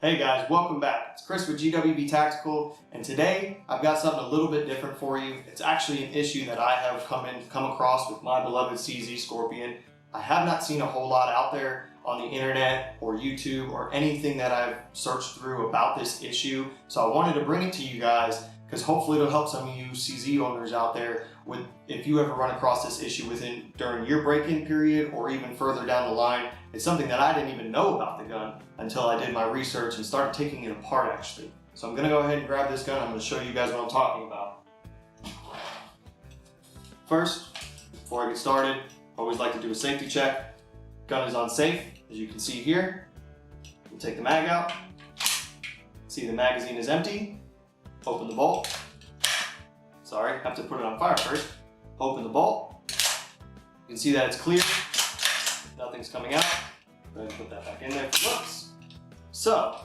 Hey guys, welcome back. It's Chris with GWB Tactical, and today I've got something a little bit different for you. It's actually an issue that I have come across with my beloved CZ Scorpion. I have not seen a whole lot out there on the internet or YouTube or anything that I've searched through about this issue. So I wanted to bring it to you guys because hopefully it'll help some of you CZ owners out there with if you ever run across this issue during your break-in period or even further down the line. It's something that I didn't even know about the gun until I did my research and started taking it apart actually. So I'm gonna go ahead and grab this gun. I'm gonna show you guys what I'm talking about. First, before I get started, I always like to do a safety check. Gun is on safe, as you can see here. We'll take the mag out. See the magazine is empty. Open the bolt. Sorry, have to put it on fire first. Open the bolt. You can see that it's clear. Nothing's coming out. Go ahead and put that back in there for looks. So,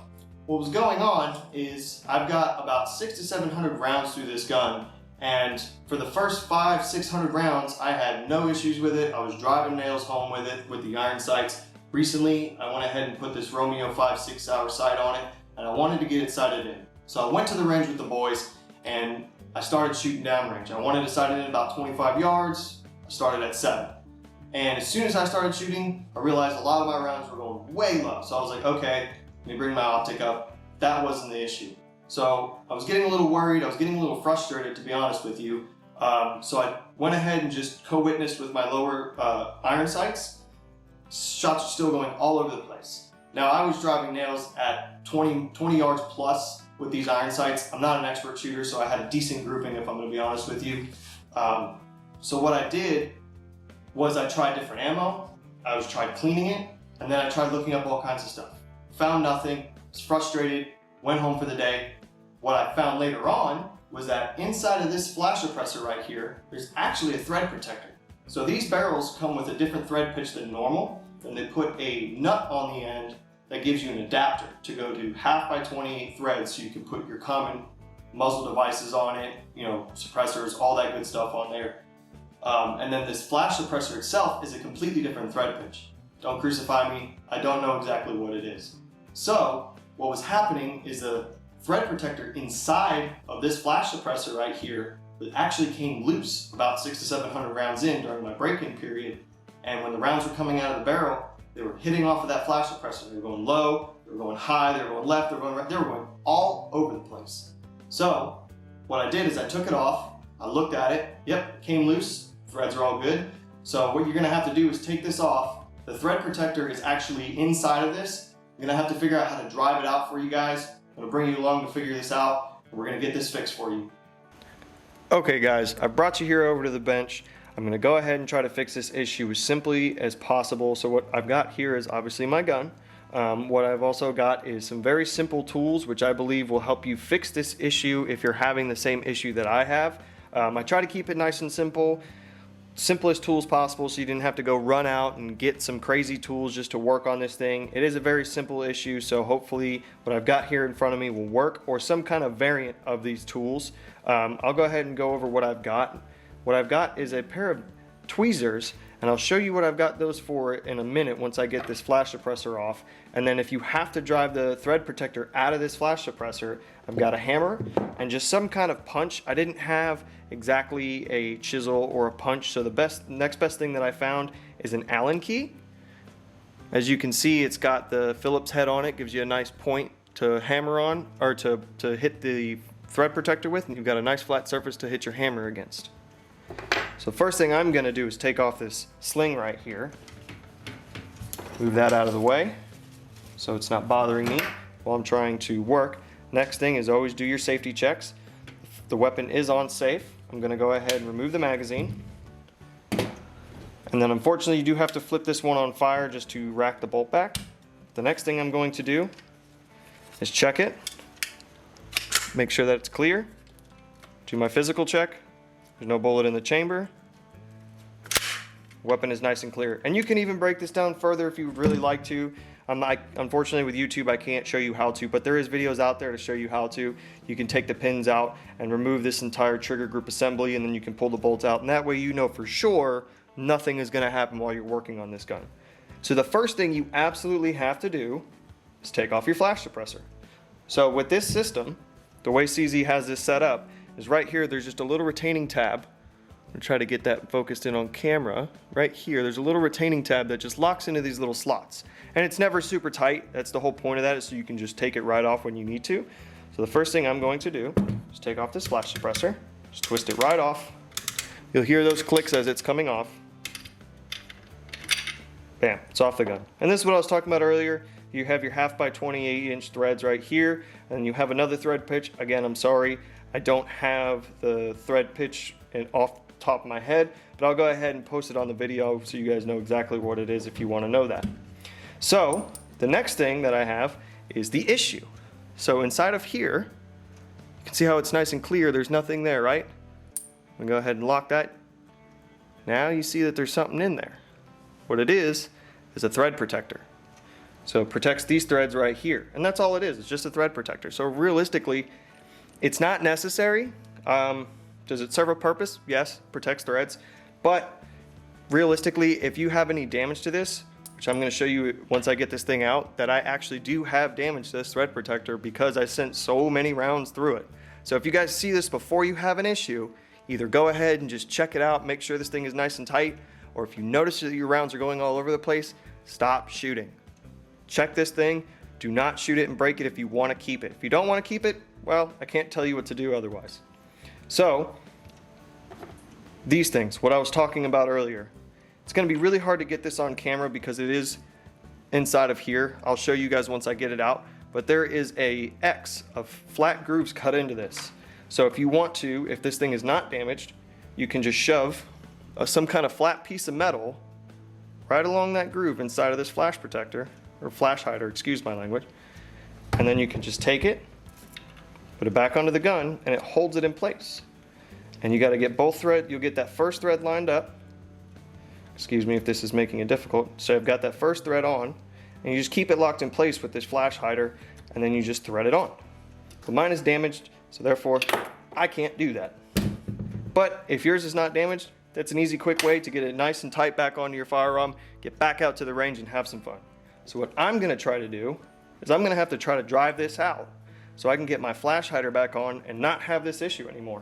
what was going on is I've got about 600 to 700 rounds through this gun, and for the first 500-600 rounds, I had no issues with it. I was driving nails home with it with the iron sights. Recently, I went ahead and put this Romeo 5.6 hour sight on it, and I wanted to get it sighted in. So I went to the range with the boys, and I started shooting downrange. I wanted to sight it in about 25 yards. I started at 7. And as soon as I started shooting, I realized a lot of my rounds were going way low. So I was like, okay, let me bring my optic up. That wasn't the issue. So I was getting a little worried. I was getting a little frustrated, to be honest with you. So I went ahead and just co-witnessed with my lower iron sights. Shots are still going all over the place. Now I was driving nails at 20 yards plus with these iron sights. I'm not an expert shooter, so I had a decent grouping, if I'm gonna be honest with you. So what I did was I tried different ammo, I tried cleaning it, and then I tried looking up all kinds of stuff. Found nothing, was frustrated, went home for the day. What I found later on was that inside of this flash suppressor right here, there's actually a thread protector. So these barrels come with a different thread pitch than normal, and they put a nut on the end that gives you an adapter to go to 1/2 by 28 threads, so you can put your common muzzle devices on it, you know, suppressors, all that good stuff on there. And then this flash suppressor itself is a completely different thread pitch. Don't crucify me, I don't know exactly what it is. So what was happening is the thread protector inside of this flash suppressor right here actually came loose about 600 to 700 rounds in during my break-in period. And when the rounds were coming out of the barrel, they were hitting off of that flash suppressor. They were going low, they were going high, they were going left, they were going right, they were going all over the place. So what I did is I took it off, I looked at it, yep, it came loose, threads are all good. So what you're gonna have to do is take this off. The thread protector is actually inside of this. I'm gonna have to figure out how to drive it out for you guys. I'm gonna bring you along to figure this out, and we're gonna get this fixed for you. Okay guys, I brought you here over to the bench. I'm gonna go ahead and try to fix this issue as simply as possible. So what I've got here is obviously my gun. What I've also got is some very simple tools which I believe will help you fix this issue if you're having the same issue that I have. I try to keep it nice and simple, simplest tools possible, so you didn't have to go run out and get some crazy tools just to work on this thing. It is a very simple issue, so hopefully what I've got here in front of me will work, or some kind of variant of these tools. I'll go ahead and go over what I've got. What I've got is a pair of tweezers, and I'll show you what I've got those for in a minute once I get this flash suppressor off. And then if you have to drive the thread protector out of this flash suppressor, I've got a hammer and just some kind of punch. I didn't have exactly a chisel or a punch, so the next best thing that I found is an Allen key. As you can see, it's got the Phillips head on it, gives you a nice point to hammer on, or to hit the thread protector with, and you've got a nice flat surface to hit your hammer against. So first thing I'm going to do is take off this sling right here. Move that out of the way so it's not bothering me while I'm trying to work. Next thing is always do your safety checks. If the weapon is on safe, I'm going to go ahead and remove the magazine. And then unfortunately you do have to flip this one on fire just to rack the bolt back. The next thing I'm going to do is check it. Make sure that it's clear. Do my physical check. There's no bullet in the chamber. Weapon is nice and clear. And you can even break this down further if you would really like to. Unfortunately with YouTube I can't show you how to, but there is videos out there to show you how to. You can take the pins out and remove this entire trigger group assembly, and then you can pull the bolts out, and that way you know for sure nothing is going to happen while you're working on this gun. So the first thing you absolutely have to do is take off your flash suppressor. So with this system, the way CZ has this set up is right here, there's just a little retaining tab. I'm gonna try to get that focused in on camera. Right here, there's a little retaining tab that just locks into these little slots. And it's never super tight. That's the whole point of that, is so you can just take it right off when you need to. So the first thing I'm going to do is take off this flash suppressor, just twist it right off. You'll hear those clicks as it's coming off. Bam, it's off the gun. And this is what I was talking about earlier. You have your 1/2 by 28" threads right here, and you have another thread pitch. Again, I'm sorry, I don't have the thread pitch off the top of my head, but I'll go ahead and post it on the video so you guys know exactly what it is if you want to know that. So the next thing that I have is the issue. So inside of here, you can see how it's nice and clear. There's nothing there, right? I'm gonna go ahead and lock that. Now you see that there's something in there. What it is a thread protector. So it protects these threads right here. And that's all it is. It's just a thread protector. So realistically, it's not necessary. Does it serve a purpose? Yes, protects threads. But realistically, if you have any damage to this, which I'm going to show you once I get this thing out, that I actually do have damage to this thread protector because I sent so many rounds through it. So if you guys see this before you have an issue, either go ahead and just check it out, make sure this thing is nice and tight, or if you notice that your rounds are going all over the place, stop shooting. Check this thing, do not shoot it and break it if you want to keep it. If you don't want to keep it, well, I can't tell you what to do otherwise. So, these things, what I was talking about earlier. It's going to be really hard to get this on camera because it is inside of here. I'll show you guys once I get it out. But there is a X of flat grooves cut into this. So if you want to, if this thing is not damaged, you can just shove some kind of flat piece of metal right along that groove inside of this flash protector, or flash hider, excuse my language. And then you can just take it, put it back onto the gun, and it holds it in place. And you got to get both threads, you'll get that first thread lined up. Excuse me if this is making it difficult. So I've got that first thread on, and you just keep it locked in place with this flash hider, and then you just thread it on. But mine is damaged, so therefore I can't do that. But if yours is not damaged, that's an easy, quick way to get it nice and tight back onto your firearm, get back out to the range and have some fun. So what I'm gonna try to do is I'm gonna have to try to drive this out so I can get my flash hider back on and not have this issue anymore.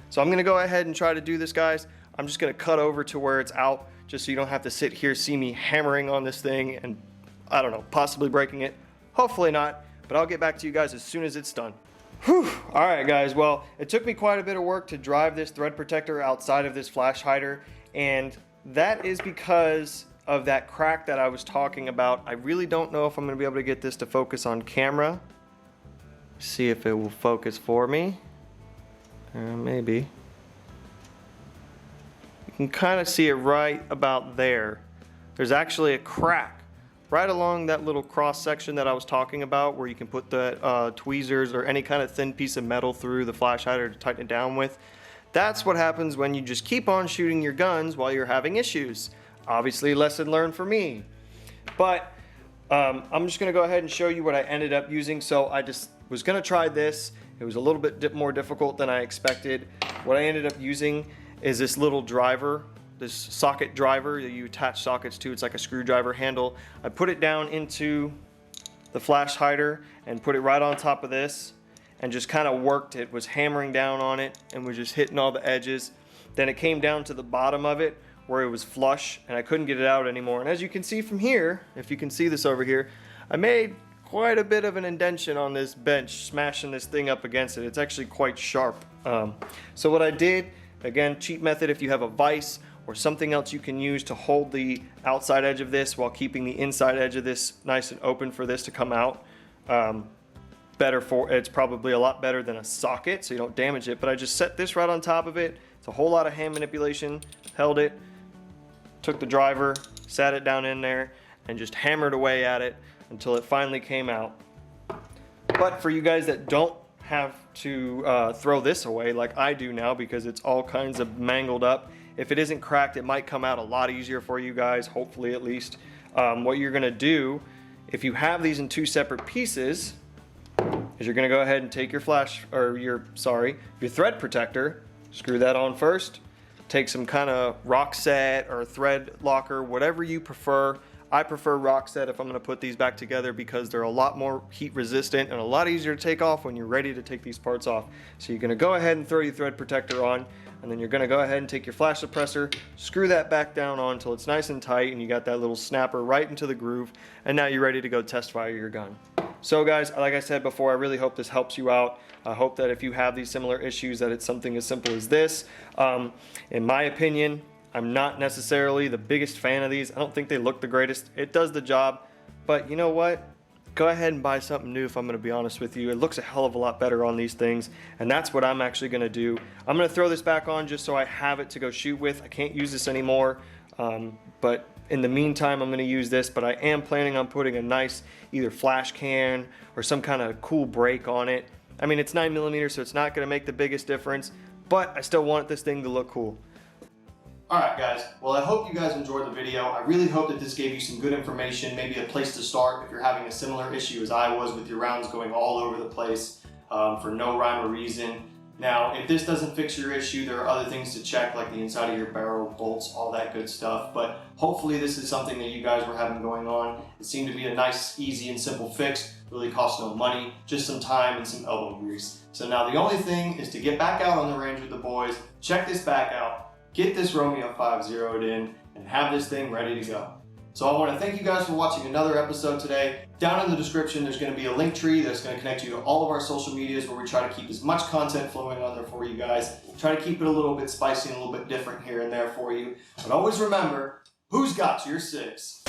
So I'm gonna go ahead and try to do this, guys. I'm just gonna cut over to where it's out just so you don't have to sit here, see me hammering on this thing and, I don't know, possibly breaking it. Hopefully not, but I'll get back to you guys as soon as it's done. Whew. All right, guys, well, it took me quite a bit of work to drive this thread protector outside of this flash hider, and that is because of that crack that I was talking about. I really don't know if I'm gonna be able to get this to focus on camera. See if it will focus for me. Maybe. You can kind of see it right about there. There's actually a crack right along that little cross section that I was talking about, where you can put the tweezers or any kind of thin piece of metal through the flash hider to tighten it down with. That's what happens when you just keep on shooting your guns while you're having issues. Obviously, lesson learned for me. But I'm just gonna go ahead and show you what I ended up using. So I just was gonna try this. It was a little bit more difficult than I expected. What I ended up using is this little driver, this socket driver that you attach sockets to. It's like a screwdriver handle. I put it down into the flash hider and put it right on top of this and just kind of worked it, was hammering down on it and was just hitting all the edges. Then it came down to the bottom of it where it was flush and I couldn't get it out anymore. And as you can see from here, if you can see this over here, I made quite a bit of an indentation on this bench, smashing this thing up against it. It's actually quite sharp. So what I did, again, cheap method, if you have a vise or something else you can use to hold the outside edge of this while keeping the inside edge of this nice and open for this to come out. It's probably a lot better than a socket so you don't damage it, but I just set this right on top of it. It's a whole lot of hand manipulation, held it, took the driver, sat it down in there, and just hammered away at it until it finally came out. But for you guys that don't have to throw this away like I do now because it's all kinds of mangled up, if it isn't cracked, it might come out a lot easier for you guys, hopefully at least. What you're gonna do, if you have these in two separate pieces, is you're gonna go ahead and take your your thread protector, screw that on first, take some kind of rock set or thread locker, whatever you prefer. I prefer Rockset if I'm going to put these back together because they're a lot more heat resistant and a lot easier to take off when you're ready to take these parts off. So you're going to go ahead and throw your thread protector on, and then you're going to go ahead and take your flash suppressor, screw that back down on until it's nice and tight and you got that little snapper right into the groove, and now you're ready to go test fire your gun. So guys, like I said before, I really hope this helps you out. I hope that if you have these similar issues that it's something as simple as this. In my opinion, I'm not necessarily the biggest fan of these. I don't think they look the greatest. It does the job, but you know what? Go ahead and buy something new if I'm going to be honest with you. It looks a hell of a lot better on these things, and that's what I'm actually going to do. I'm going to throw this back on just so I have it to go shoot with. I can't use this anymore, but in the meantime, I'm going to use this, but I am planning on putting a nice either flash can or some kind of cool brake on it. I mean, it's 9mm, so it's not going to make the biggest difference, but I still want this thing to look cool. Alright guys, well I hope you guys enjoyed the video. I really hope that this gave you some good information, maybe a place to start if you're having a similar issue as I was with your rounds going all over the place for no rhyme or reason. Now, if this doesn't fix your issue, there are other things to check like the inside of your barrel, bolts, all that good stuff, but hopefully this is something that you guys were having going on. It seemed to be a nice, easy, and simple fix. Really cost no money, just some time and some elbow grease. So now the only thing is to get back out on the range with the boys, check this back out, get this Romeo 5 zeroed in, and have this thing ready to go. So I want to thank you guys for watching another episode today. Down in the description, there's going to be a link tree that's going to connect you to all of our social medias where we try to keep as much content flowing on there for you guys. Try to keep it a little bit spicy and a little bit different here and there for you. But always remember, who's got your 6?